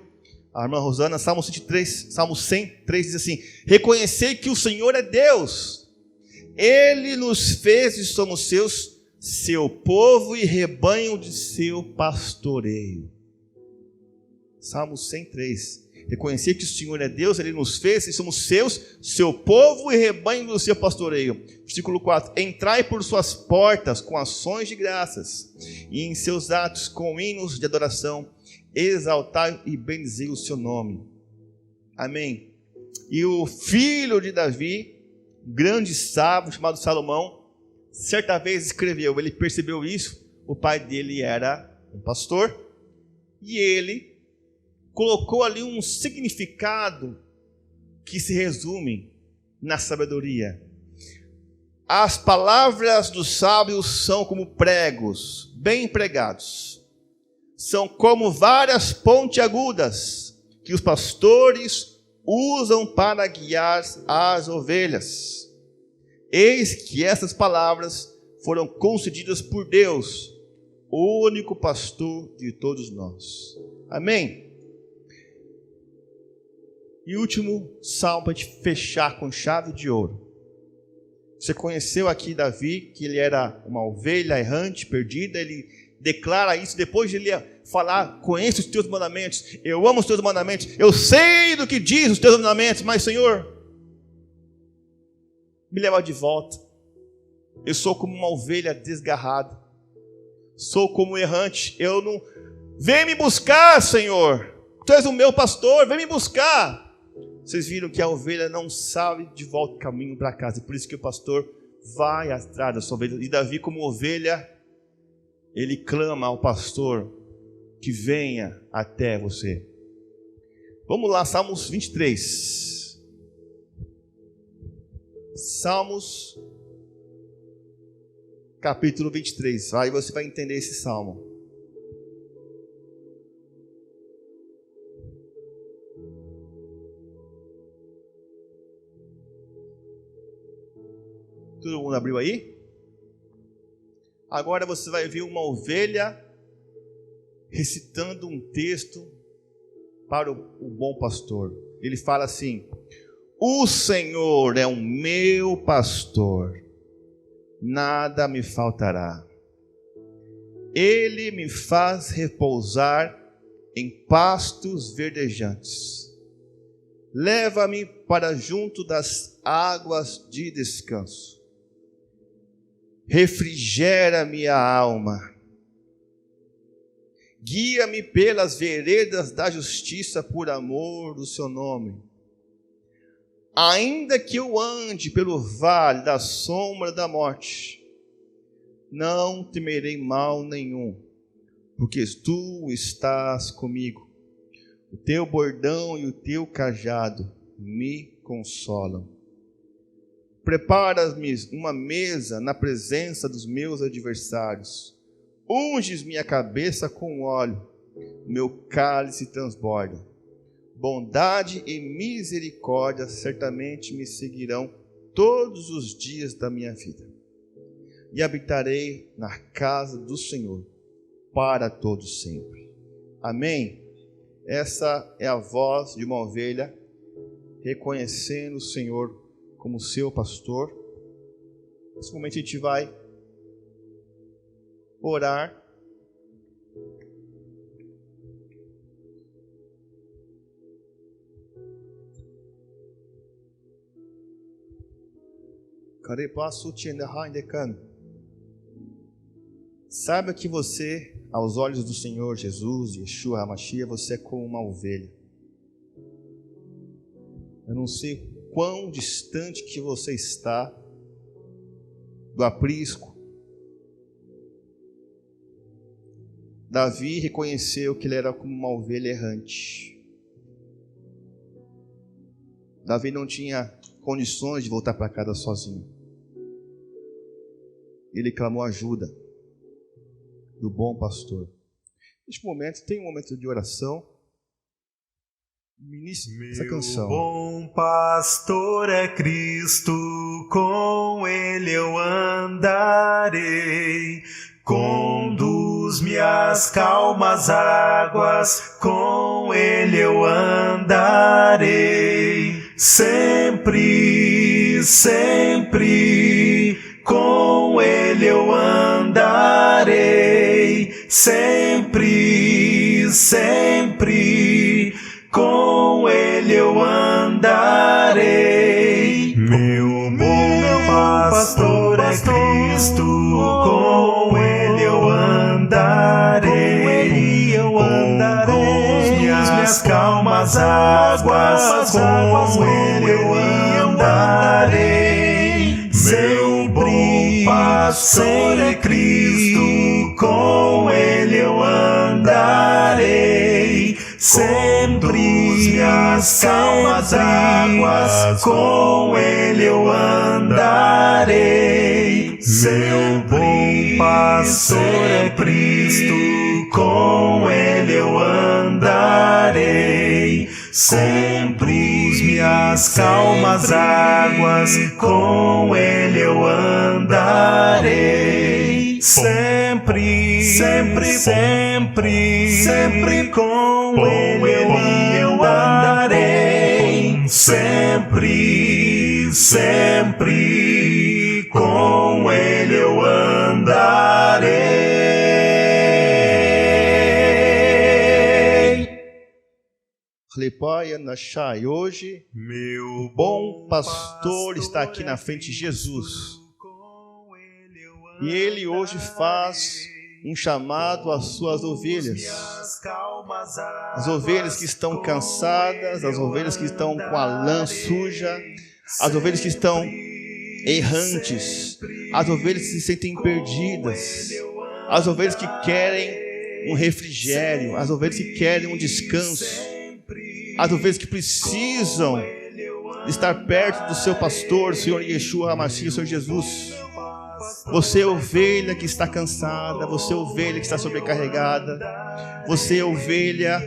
a irmã Rosana, Salmo 103, Salmo 103 diz assim: reconhecei que o Senhor é Deus, Ele nos fez e somos seus, seu povo e rebanho de seu pastoreio. Salmo 103. Reconhecer que o Senhor é Deus, Ele nos fez e somos seus, seu povo e rebanho do seu pastoreio. Versículo 4. Entrai por suas portas com ações de graças, e em seus atos com hinos de adoração, exaltai e bendizei o seu nome. Amém. E o filho de Davi, grande sábio, chamado Salomão, certa vez escreveu, ele percebeu isso, o pai dele era um pastor, e ele colocou ali um significado que se resume na sabedoria. As palavras dos sábios são como pregos, bem pregados. São como várias pontiagudas que os pastores usam para guiar as ovelhas. Eis que essas palavras foram concedidas por Deus, o único pastor de todos nós. Amém? E último salmo para a gente fechar com chave de ouro. Você conheceu aqui Davi, que ele era uma ovelha errante, perdida. Ele declara isso depois de ele falar: conheço os teus mandamentos, eu amo os teus mandamentos, eu sei do que diz os teus mandamentos, mas Senhor, me leva de volta. Eu sou como uma ovelha desgarrada, sou como errante, eu não... Vem me buscar, Senhor, Tu és o meu pastor, vem me buscar. Vocês viram que a ovelha não sabe de volta o caminho para casa, e por isso que o pastor vai atrás da sua ovelha. E Davi, como ovelha, ele clama ao pastor que venha até você. Vamos lá, Salmos 23. Salmos, capítulo 23. Aí você vai entender esse salmo. Todo mundo abriu aí? Agora você vai ver uma ovelha recitando um texto para o bom pastor. Ele fala assim: o Senhor é o meu pastor, nada me faltará. Ele me faz repousar em pastos verdejantes. Leva-me para junto das águas de descanso. Refrigera-me a alma. Guia-me pelas veredas da justiça por amor do seu nome. Ainda que eu ande pelo vale da sombra da morte, não temerei mal nenhum, porque tu estás comigo. O teu bordão e o teu cajado me consolam. Preparas-me uma mesa na presença dos meus adversários. Unges minha cabeça com óleo, meu cálice transborda. Bondade e misericórdia certamente me seguirão todos os dias da minha vida. E habitarei na casa do Senhor para todo sempre. Amém? Essa é a voz de uma ovelha reconhecendo o Senhor como seu pastor. Nesse momento a gente vai orar. Saiba que você, aos olhos do Senhor Jesus, Yeshua HaMashiach, você é como uma ovelha. Eu não sei quão distante que você está do aprisco. Davi reconheceu que ele era como uma ovelha errante. Davi não tinha condições de voltar para casa sozinho. ele clamou ajuda do bom pastor. Neste momento, tem um momento de oração. Ministre essa canção. Meu bom pastor é Cristo, com ele eu andarei. Conduz-me às calmas águas, com ele eu andarei. Sempre, sempre, com ele eu andarei. Sempre, sempre, com ele eu andarei. Meu bom pastor é Cristo, com ele eu andarei. Conduz-me às calmas águas, com ele eu andarei. Meu bom pastor é Cristo, com ele eu andarei. Sempre às calmas águas, com ele eu andarei. Meu bom pastor é Cristo, com ele eu andarei. Conduz-me às calmas águas, com ele eu andarei. Sempre, sempre, sempre, sempre com ele eu andarei. Sempre, sempre com ele eu andarei. E hoje, Meu o bom pastor está aqui na frente de Jesus. E ele hoje faz um chamado às suas ovelhas. As ovelhas que estão cansadas, as ovelhas que estão com a lã suja, as ovelhas que estão errantes, as ovelhas que se sentem perdidas, as ovelhas que querem um refrigério, as ovelhas que querem um descanso, as ovelhas que precisam estar perto do seu pastor, Senhor Yeshua HaMashiach, Senhor Jesus. Você é ovelha que está cansada, você é ovelha que está sobrecarregada, você é ovelha,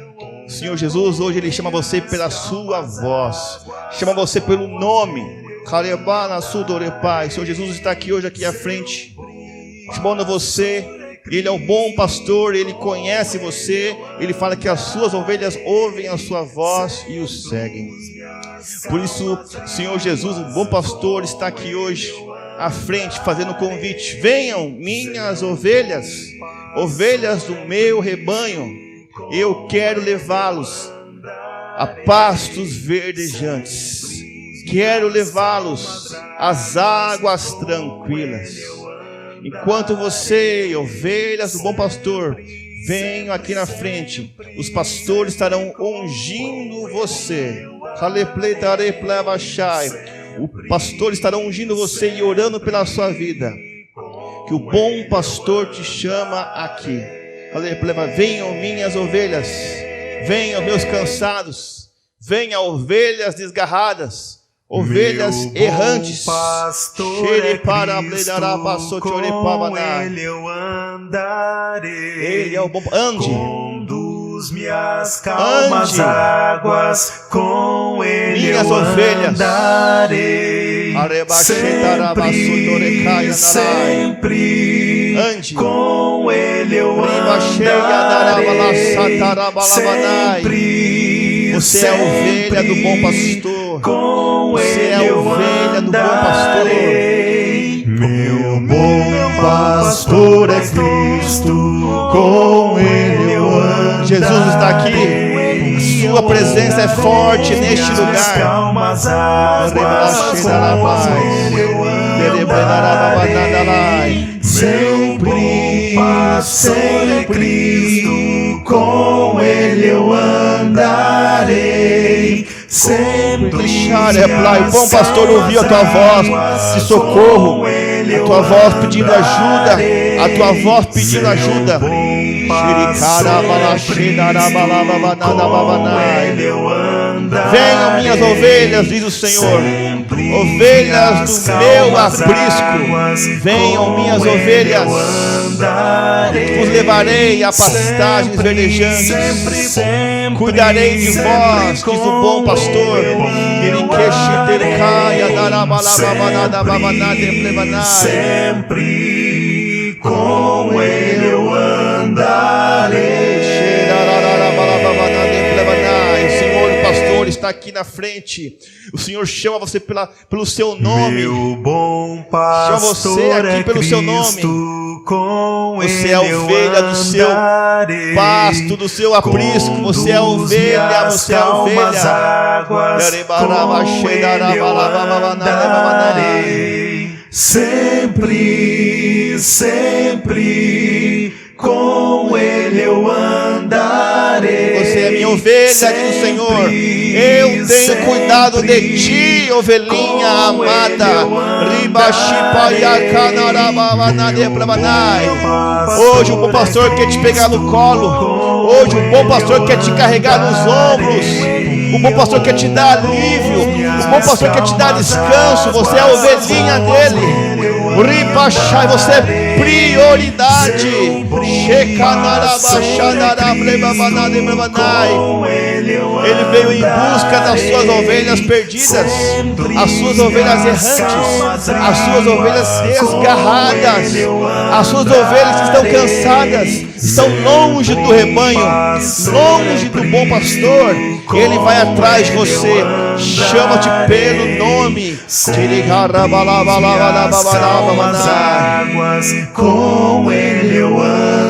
Senhor Jesus, hoje Ele chama você pela sua voz, chama você pelo nome, Senhor Jesus está aqui hoje, aqui à frente, chamando você. Ele é o bom pastor, Ele conhece você, Ele fala que as suas ovelhas ouvem a sua voz e o seguem. Por isso, Senhor Jesus, o bom pastor, está aqui hoje à frente, fazendo o convite: venham minhas ovelhas, ovelhas do meu rebanho, eu quero levá-los a pastos verdejantes, quero levá-los às águas tranquilas. Enquanto você, ovelhas do bom pastor, venham aqui na frente, os pastores estarão ungindo você. O pastor estará ungindo você e orando pela sua vida. Que o bom pastor te chama aqui. Venham minhas ovelhas, venham meus cansados, venham ovelhas desgarradas, ovelhas errantes. Pastor é Cristo, com ele eu andarei. Ele é o bom. Ande. Conduz-me às calmas águas, com ele minhas eu ovelhas. Andarei. Sempre, sempre, ande. com ele eu andarei. Sempre, você é a ovelha do bom pastor. Você é a ovelha do bom pastor. Meu bom pastor é Cristo, com ele eu andarei. Jesus está aqui. Sua presença é forte neste lugar. Calmas águas, com ele eu andarei. Sempre, pastor é Cristo, com ele eu andarei. Sempre, o bom pastor ouviu a tua voz de socorro, a tua voz pedindo ajuda, a tua voz pedindo ajuda. com ele eu andarei. Venham minhas ovelhas, diz o Senhor, ovelhas do meu aprisco. Venham minhas ovelhas, vos levarei a pastagens verdejantes. Cuidarei de vós, diz o bom pastor. Sempre com ele eu andarei. O Senhor, o pastor, está aqui na frente. O Senhor chama você pelo seu nome. Meu bom Chama você pastor aqui é pelo seu nome. Cristo, com Você ele é ovelha do seu andarei. pasto, do seu aprisco. Você é ovelha, você é ovelha. Águas, com ele eu andarei. Sempre, sempre, com ele eu andarei. Você é minha ovelha, diz o Senhor. Eu tenho cuidado de ti, ovelhinha amada. Hoje o bom pastor quer te pegar no colo. Hoje o bom pastor quer te carregar nos ombros. O bom pastor quer te dar alívio. O bom pastor quer te dar descanso. Você é a ovelhinha dele. Ripachai, você é prioridade. Ele veio em busca das suas ovelhas perdidas, as suas ovelhas errantes, as suas ovelhas desgarradas, as suas ovelhas que estão cansadas, estão longe do rebanho, longe do bom pastor. Ele vai atrás de você, chama-te pelo nome. Águas, com ele eu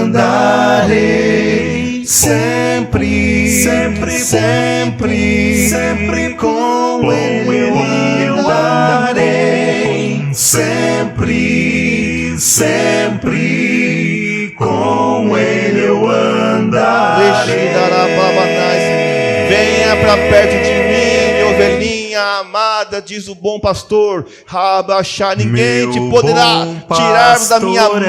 andarei. Sempre, sempre, sempre, sempre com ele eu andarei. Sempre, sempre com ele eu andarei. Venha para perto de mim, minha ovelhinha amada, diz o bom pastor. Rabachá, ninguém te poderá tirar da minha mão.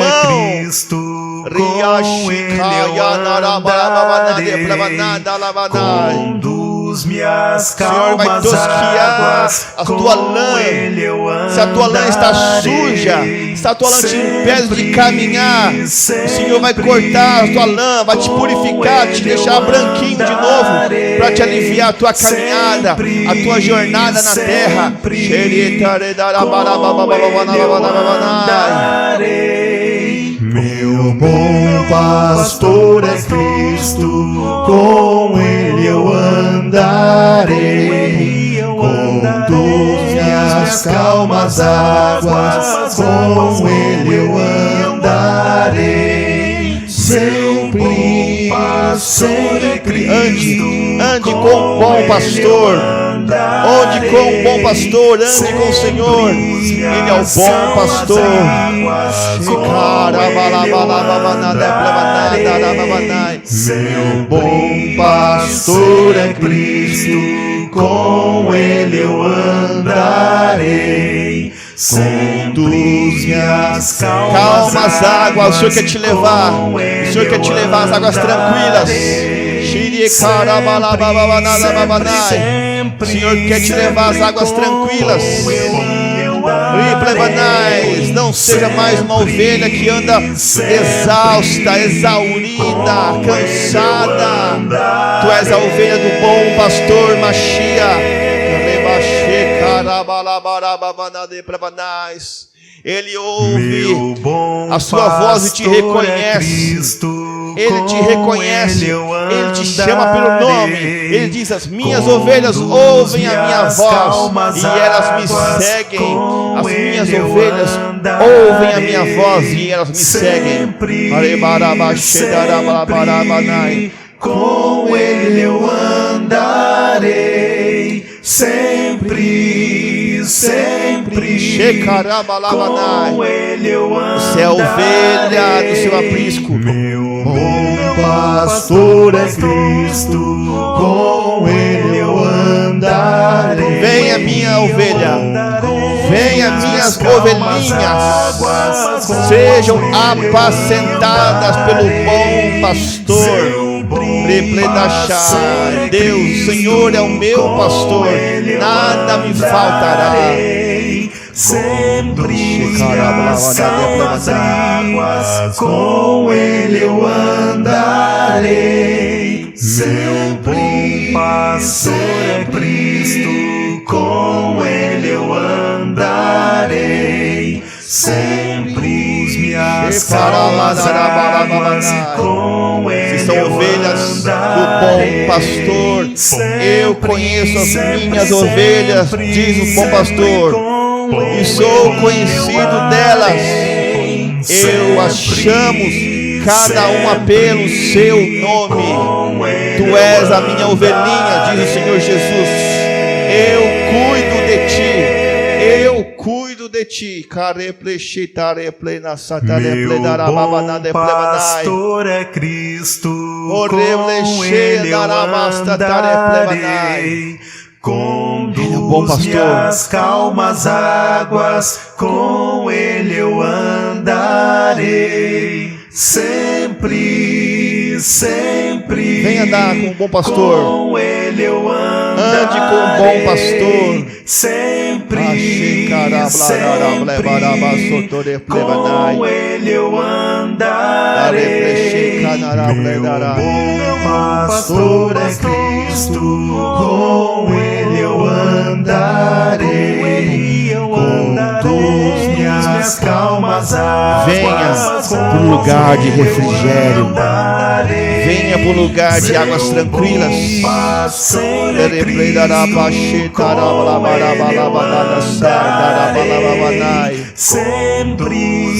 Conduz-me às Senhor vai tosquiar a tua lã. Se a tua lã está suja, se a tua lã te impede de caminhar, o Senhor vai cortar a tua lã, vai te purificar, te deixar branquinho de novo, para te aliviar a tua caminhada, a tua jornada na terra. Meu bom pastor é Cristo, com ele eu andarei. Conduz-me às calmas águas, com ele eu andarei. Sempre, sempre, ande com o bom pastor. Ande com o bom pastor, ande com o Senhor. Ele é o bom pastor. Meu bom pastor é Cristo, com ele eu andarei. Conduz-me às calmas águas. O Senhor quer te levar. O Senhor quer te levar às águas tranquilas. O Senhor quer te levar às águas tranquilas. Não seja mais uma ovelha que anda exausta, exaurida, cansada. Tu és a ovelha do bom pastor Mashiach. Ele ouve a sua voz e te reconhece. Ele te reconhece, ele te chama pelo nome. Ele diz: as minhas ovelhas ouvem a minha voz e elas me seguem. As minhas ovelhas ouvem a minha voz e elas me seguem. Com ele eu andarei. Sempre, sempre. Com ele eu andarei. Você é ovelha do seu aprisco. Meu bom pastor é Cristo, com ele eu andarei. Venha minha ovelha, venha minhas ovelhinhas, sejam apacentadas pelo bom pastor. Repledachai. Deus, Senhor é o meu pastor, nada me faltará. Sempre nas calmas águas, com Ele eu andarei. Sempre pastor é Cristo, com Ele eu andarei. Sempre minhas calmas águas, com Ele são ovelhas do bom pastor. Eu conheço as minhas ovelhas, diz o bom pastor, e sou conhecido delas. Eu as chamo, cada uma pelo seu nome. Tu és a minha ovelhinha, diz o Senhor Jesus. Eu cuido de ti. Eu cuido de ti. Meu bom pastor é Cristo, com Ele eu andarei. Conduz minhas calmas águas, com Ele eu andarei. Sempre, sempre. Vem andar com o bom pastor. Com Ele eu andarei. Ande com o bom pastor. Sempre, sempre. Com Ele eu andarei. Meu bom pastor é Cristo, com Ele eu andarei. Conduz minhas calmas águas. Venha para o lugar de refrigério. Venha para o lugar de águas tranquilas. Sempre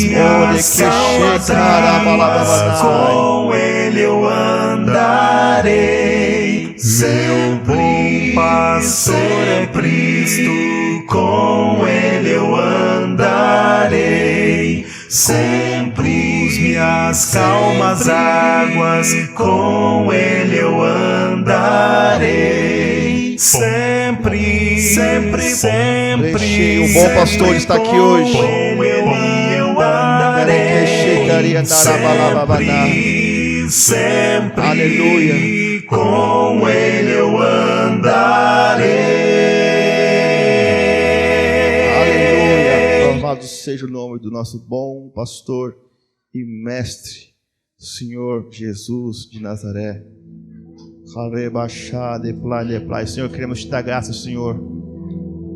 minhas calmas águas, com Ele eu andarei. Meu bom pastor é Cristo, com Ele eu andarei. Sempre minhas calmas águas, com Ele eu andarei. Sempre, sempre, sempre. O bom pastor está aqui hoje. Com Ele eu andarei. Sempre, sempre. Aleluia. Com Ele eu andarei. Louvado seja o nome do nosso bom pastor e mestre, Senhor Jesus de Nazaré. Senhor, queremos te dar graças, Senhor.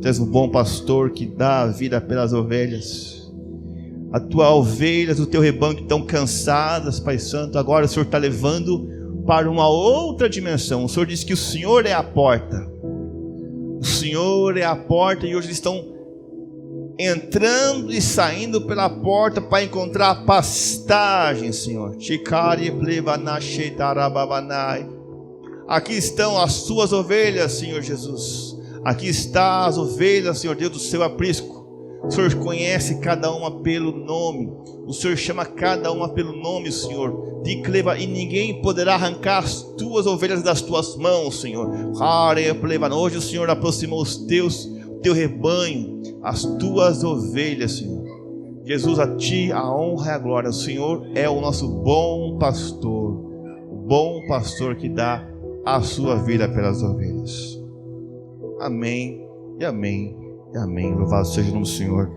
Tu és um bom pastor que dá a vida pelas ovelhas. As tuas ovelhas, o teu rebanho que estão cansadas, Pai Santo, agora o Senhor está levando para uma outra dimensão. O Senhor disse que o Senhor é a porta. O Senhor é a porta e hoje eles estão entrando e saindo pela porta para encontrar pastagem, Senhor. Aqui estão as suas ovelhas, Senhor Jesus. Aqui estão as ovelhas, Senhor Deus, do seu aprisco. O Senhor conhece cada uma pelo nome. O Senhor chama cada uma pelo nome, Senhor. E ninguém poderá arrancar as tuas ovelhas das tuas mãos, Senhor. Hoje o Senhor aproximou o teu rebanho, as tuas ovelhas, Senhor. Jesus, a ti a honra e a glória. O Senhor é o nosso bom pastor, o bom pastor que dá a sua vida pelas ovelhas. Amém e amém e amém. Louvado seja o nome do Senhor.